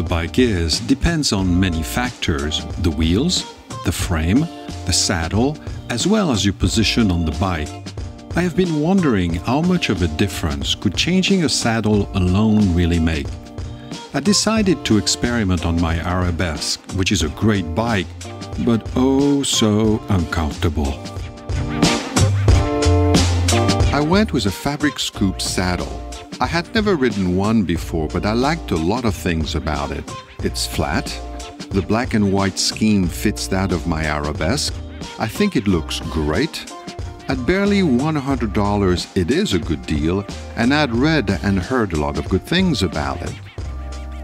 bike is depends on many factors: the wheels, the frame, the saddle, as well as your position on the bike. I have been wondering how much of a difference could changing a saddle alone really make. I decided to experiment on my Arabesque, which is a great bike, but oh so uncomfortable. I went with a fabric scoop saddle. I had never ridden one before, but I liked a lot of things about it. It's flat. The black and white scheme fits that of my Arabesque. I think it looks great. At barely $100, it is a good deal, and I'd read and heard a lot of good things about it.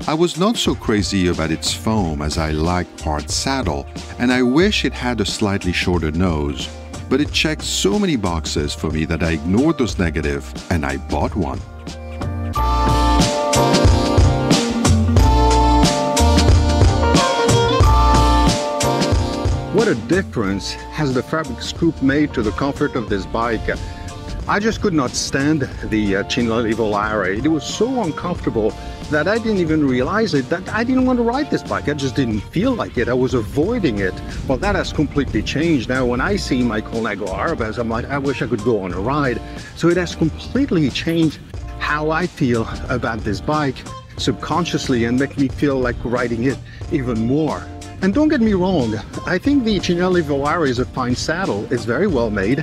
I was not so crazy about its foam as I like hard saddle, and I wish it had a slightly shorter nose, but it checked so many boxes for me that I ignored those negatives and I bought one. What a difference has the fabric scoop made to the comfort of this bike. I just could not stand the Colnago Arabesque. It was so uncomfortable that I didn't even realize it, that I didn't want to ride this bike. I just didn't feel like it. I was avoiding it. Well, that has completely changed. Now, when I see my Colnago Arabesque, I'm like, I wish I could go on a ride. So it has completely changed how I feel about this bike subconsciously and make me feel like riding it even more. And don't get me wrong, I think the Colnago Arabesque is a fine saddle. It's very well made.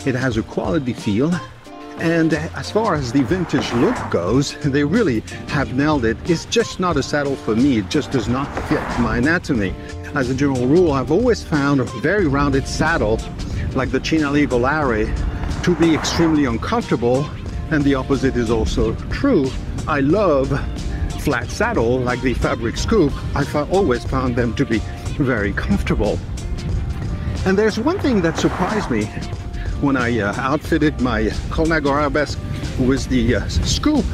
It has a quality feel. And as far as the vintage look goes, they really have nailed it. It's just not a saddle for me. It just does not fit my anatomy. As a general rule, I've always found a very rounded saddle, like the Colnago Arabesque, to be extremely uncomfortable. And the opposite is also true. I love flat saddle like the fabric scoop. I've always found them to be very comfortable. And there's one thing that surprised me when I outfitted my Colnago Arabesque with the scoop,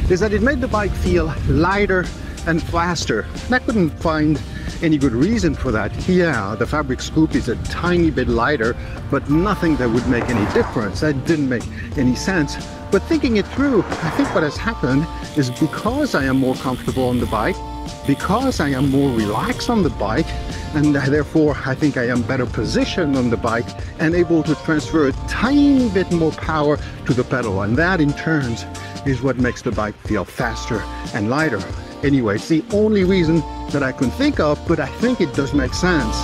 is that it made the bike feel lighter and faster. And I couldn't find any good reason for that. Yeah, the fabric scoop is a tiny bit lighter, but nothing that would make any difference. That didn't make any sense. But thinking it through, I think what has happened is because I am more comfortable on the bike, because I am more relaxed on the bike, and therefore I think I am better positioned on the bike and able to transfer a tiny bit more power to the pedal. And that in turn is what makes the bike feel faster and lighter. Anyway, it's the only reason that I can think of, but I think it does make sense.